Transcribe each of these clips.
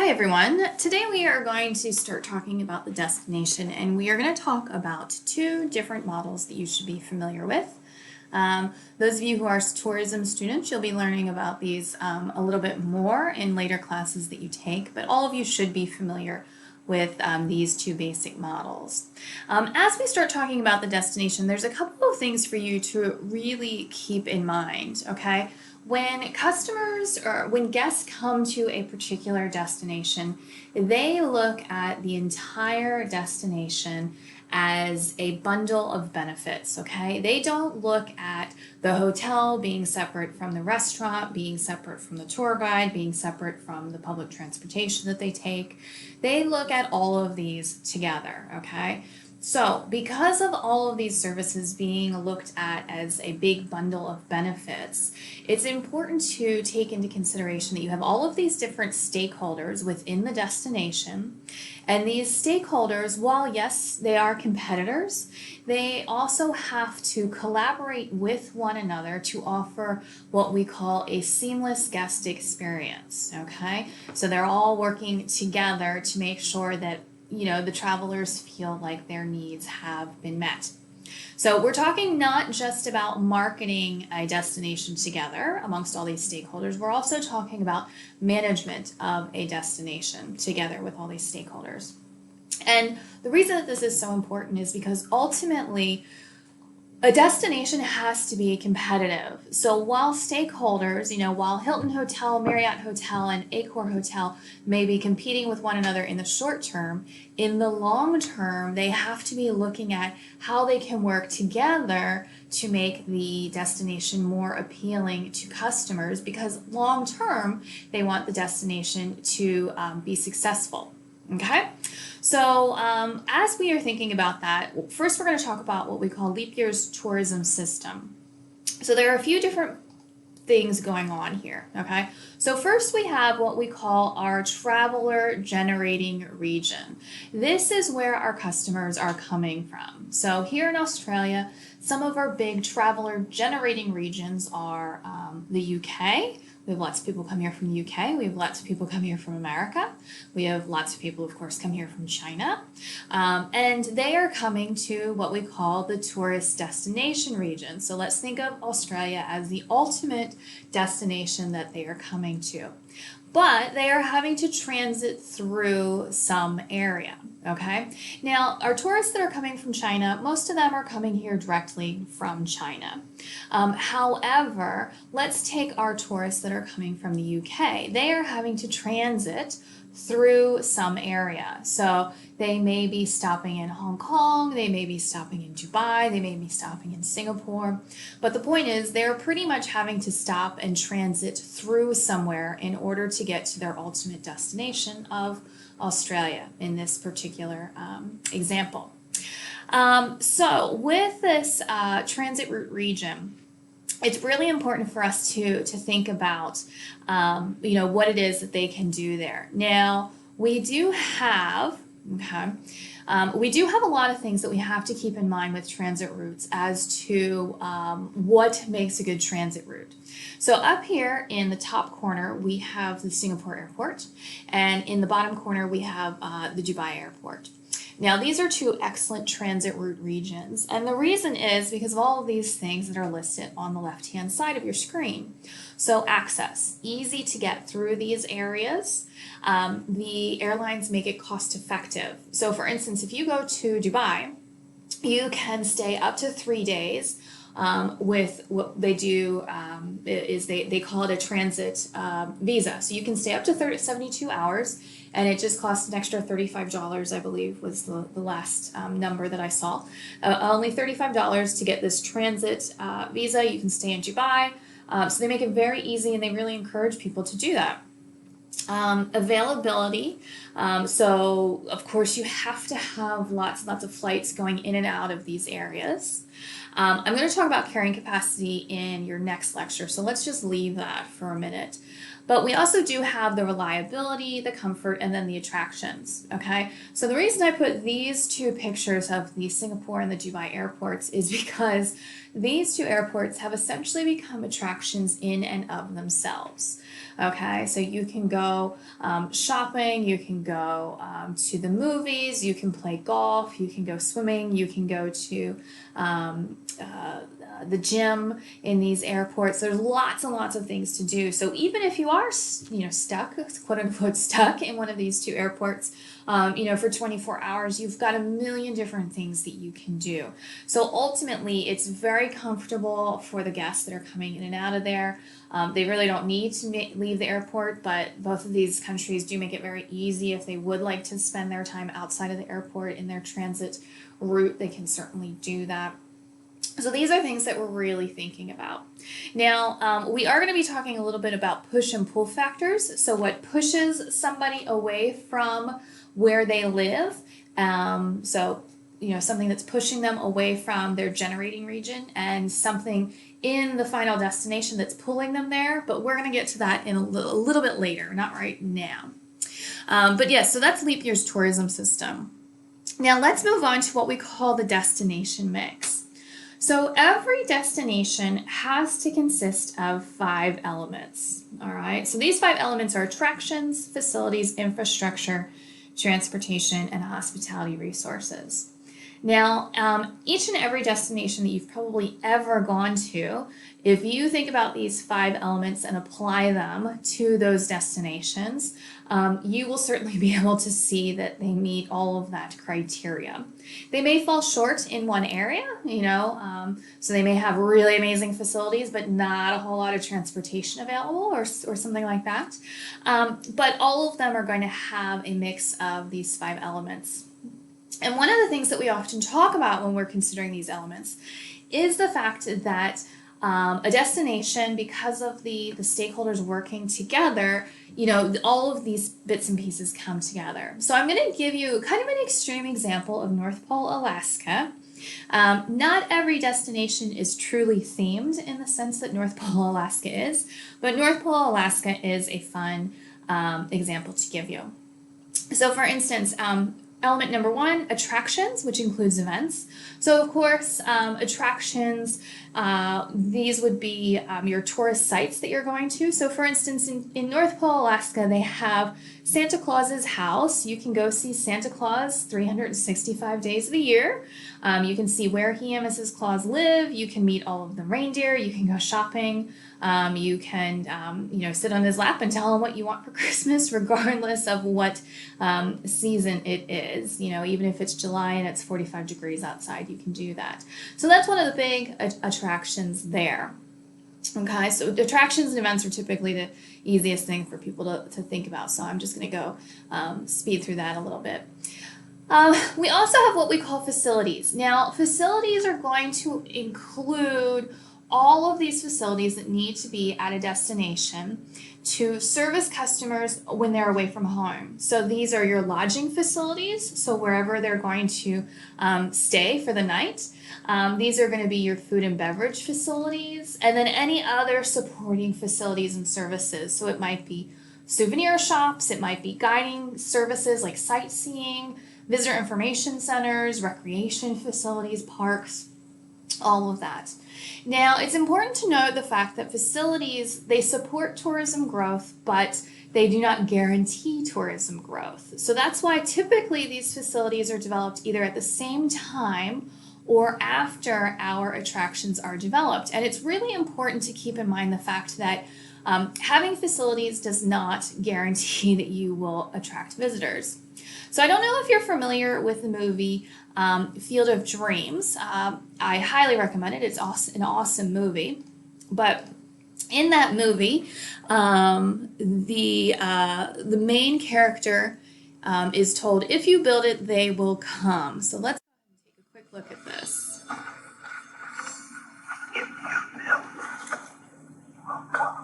Hi everyone. Today we are going to start talking about the destination, and we are going to talk about two different models that you should be familiar with. Those of you who are tourism students, you'll be learning about these a little bit more in later classes that you take, but all of you should be familiar with these two basic models. As we start talking about the destination, there's a couple of things for you to really keep in mind, okay? When customers or when guests come to a particular destination, they look at the entire destination as a bundle of benefits, okay? They don't look at the hotel being separate from the restaurant, being separate from the tour guide, being separate from the public transportation that they take. They look at all of these together, okay? So, because of all of these services being looked at as a big bundle of benefits, it's important to take into consideration that you have all of these different stakeholders within the destination. And these stakeholders, while yes, they are competitors, they also have to collaborate with one another to offer what we call a seamless guest experience, okay? So they're all working together to make sure that the travelers feel like their needs have been met. So we're talking not just about marketing a destination together amongst all these stakeholders, we're also talking about management of a destination together with all these stakeholders. And the reason that this is so important is because ultimately a destination has to be competitive. So while stakeholders, while Hilton Hotel, Marriott Hotel, and Accor Hotel may be competing with one another in the short term, in the long term, they have to be looking at how they can work together to make the destination more appealing to customers, because long term, they want the destination to be successful. Okay, so as we are thinking about that, first we're going to talk about what we call Leap Year's tourism system. So there are a few different things going on here, okay? So first we have what we call our traveler generating region. This is where our customers are coming from. So here in Australia, some of our big traveler generating regions are the UK. We have lots of people come here from the UK. We have lots of people come here from America. We have lots of people, of course, come here from China. And they are coming to what we call the tourist destination region. So let's think of Australia as the ultimate destination that they are coming to. But they are having to transit through some area, okay? Now, our tourists that are coming from China, most of them are coming here directly from China. However, let's take our tourists that are coming from the UK. They are having to transit through some area. So they may be stopping in Hong Kong, they may be stopping in Dubai, they may be stopping in Singapore. But the point is they're pretty much having to stop and transit through somewhere in order to get to their ultimate destination of Australia in this particular example. So with this transit route region, it's really important for us to think about, what it is that they can do there. Now, we do have a lot of things that we have to keep in mind with transit routes as to what makes a good transit route. So up here in the top corner, we have the Singapore airport, and in the bottom corner, we have the Dubai airport. Now, these are two excellent transit route regions, and the reason is because of all of these things that are listed on the left-hand side of your screen. So access, easy to get through these areas. The airlines make it cost-effective. So for instance, if you go to Dubai, you can stay up to 3 days with what they do is they call it a transit visa. So you can stay up to 72 hours, and it just costs an extra $35, I believe, was the last number that I saw. Only $35 to get this transit visa. You can stay in Dubai. So they make it very easy, and they really encourage people to do that. Availability. So of course you have to have lots and lots of flights going in and out of these areas. I'm going to talk about carrying capacity in your next lecture, so let's just leave that for a minute. But we also do have the reliability, the comfort, and then the attractions, okay? So the reason I put these two pictures of the Singapore and the Dubai airports is because these two airports have essentially become attractions in and of themselves. Okay, so you can go shopping, you can go to the movies, you can play golf, you can go swimming, you can go to the gym in these airports. There's lots and lots of things to do. So even if you are, stuck, quote unquote, stuck in one of these two airports, for 24 hours, you've got a million different things that you can do. So ultimately, it's very comfortable for the guests that are coming in and out of there. They really don't need to leave the airport, but both of these countries do make it very easy if they would like to spend their time outside of the airport in their transit route. They can certainly do that. So these are things that we're really thinking about. Now, we are going to be talking a little bit about push and pull factors. So what pushes somebody away from where they live. Something that's pushing them away from their generating region, and something in the final destination that's pulling them there. But we're going to get to that in a little bit later, not right now. So that's Leap Year's tourism system. Now let's move on to what we call the destination mix. So every destination has to consist of 5 elements, all right? So these 5 elements are attractions, facilities, infrastructure, transportation, and hospitality resources. Now, each and every destination that you've probably ever gone to, if you think about these 5 elements and apply them to those destinations, you will certainly be able to see that they meet all of that criteria. They may fall short in one area, so they may have really amazing facilities, but not a whole lot of transportation available or something like that. But all of them are going to have a mix of these 5 elements. And one of the things that we often talk about when we're considering these elements is the fact that a destination, because of the stakeholders working together, all of these bits and pieces come together. So I'm going to give you kind of an extreme example of North Pole, Alaska. Not every destination is truly themed in the sense that North Pole, Alaska is, but North Pole, Alaska is a fun example to give you. So for instance, element number 1, attractions, which includes events. So of course, attractions, these would be your tourist sites that you're going to. So for instance, in North Pole, Alaska, they have Santa Claus's house. You can go see Santa Claus 365 days of the year. You can see where he and Mrs. Claus live. You can meet all of the reindeer. You can go shopping. You can, sit on his lap and tell him what you want for Christmas, regardless of what season it is. Even if it's July and it's 45 degrees outside, you can do that. So that's one of the big attractions there. Okay, so attractions and events are typically the easiest thing for people to think about. So I'm just going to go speed through that a little bit. We also have what we call facilities. Now, facilities are going to include all of these facilities that need to be at a destination to service customers when they're away from home. So these are your lodging facilities, so wherever they're going to stay for the night. These are going to be your food and beverage facilities, and then any other supporting facilities and services. So it might be souvenir shops, it might be guiding services like sightseeing, visitor information centers, recreation facilities, parks, all of that. Now, it's important to note the fact that facilities, they support tourism growth, but they do not guarantee tourism growth. So that's why typically these facilities are developed either at the same time or after our attractions are developed. And it's really important to keep in mind the fact that having facilities does not guarantee that you will attract visitors. So I don't know if you're familiar with the movie Field of Dreams. I highly recommend it. It's an awesome movie. But in that movie, the main character is told, if you build it, they will come. So let's take a quick look at this. If you build it, they will come.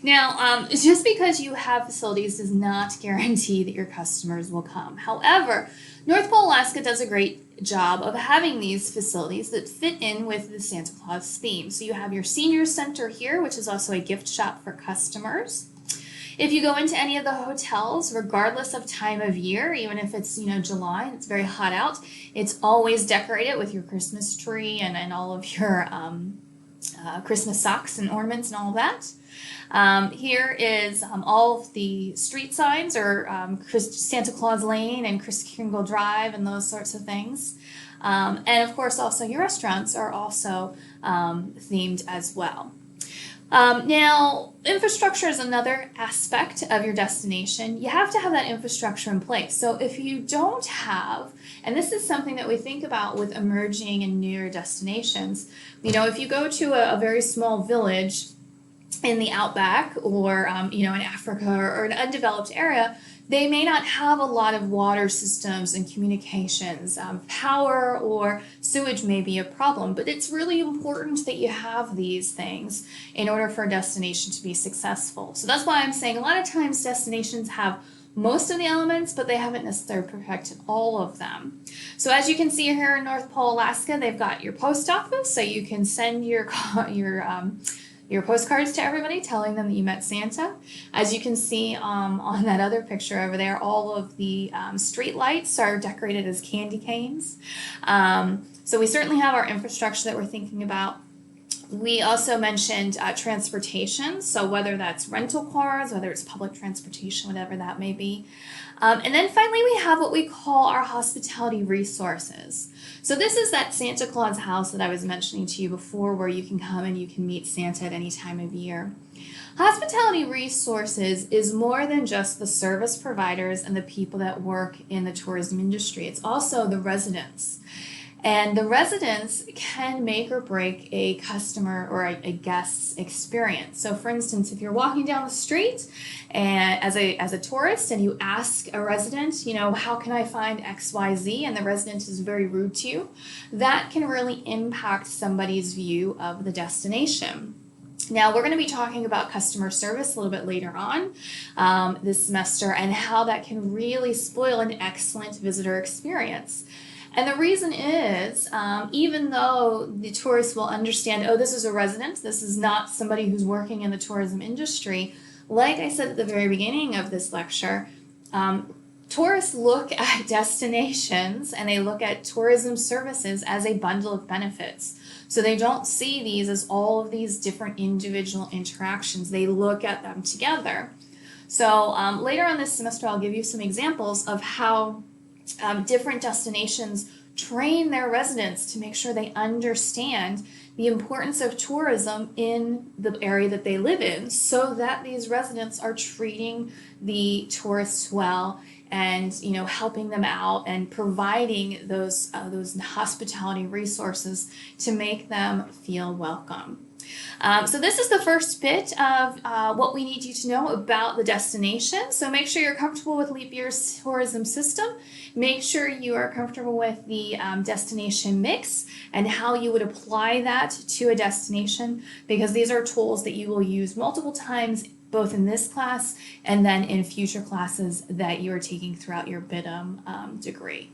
Now, just because you have facilities does not guarantee that your customers will come. However, North Pole, Alaska does a great job of having these facilities that fit in with the Santa Claus theme. So you have your senior center here, which is also a gift shop for customers. If you go into any of the hotels, regardless of time of year, even if it's, July and it's very hot out, it's always decorated with your Christmas tree and all of your Christmas socks and ornaments and all of that. Here is all of the street signs, or Santa Claus Lane and Kris Kringle Drive and those sorts of things. And of course, also your restaurants are also themed as well. Now, infrastructure is another aspect of your destination. You have to have that infrastructure in place. So if you don't have, and this is something that we think about with emerging and newer destinations, if you go to a very small village in the outback, or in Africa, or an undeveloped area, they may not have a lot of water systems and communications. Power or sewage may be a problem, but it's really important that you have these things in order for a destination to be successful. So that's why I'm saying a lot of times destinations have most of the elements, but they haven't necessarily perfected all of them. So as you can see here in North Pole, Alaska, they've got your post office, so you can send your postcards to everybody telling them that you met Santa. As you can see on that other picture over there, all of the street lights are decorated as candy canes. So we certainly have our infrastructure that we're thinking about. We also mentioned transportation, so whether that's rental cars, whether it's public transportation, whatever that may be. And then finally, we have what we call our hospitality resources. So this is that Santa Claus house that I was mentioning to you before, where you can come and you can meet Santa at any time of year. Hospitality resources is more than just the service providers and the people that work in the tourism industry. It's also the residents. And the residents can make or break a customer or a guest's experience. So for instance, if you're walking down the street and as a tourist and you ask a resident, how can I find XYZ, and the resident is very rude to you, that can really impact somebody's view of the destination. Now, we're going to be talking about customer service a little bit later on this semester, and how that can really spoil an excellent visitor experience. And the reason is, even though the tourists will understand, oh, this is a resident, this is not somebody who's working in the tourism industry, like I said at the very beginning of this lecture, tourists look at destinations and they look at tourism services as a bundle of benefits. So they don't see these as all of these different individual interactions. They look at them together. So later on this semester, I'll give you some examples of how different destinations train their residents to make sure they understand the importance of tourism in the area that they live in, so that these residents are treating the tourists well and helping them out and providing those hospitality resources to make them feel welcome. So this is the first bit of what we need you to know about the destination. So make sure you're comfortable with Leap Year's tourism system. Make sure you are comfortable with the destination mix and how you would apply that to a destination, because these are tools that you will use multiple times, both in this class and then in future classes that you are taking throughout your BIDM degree.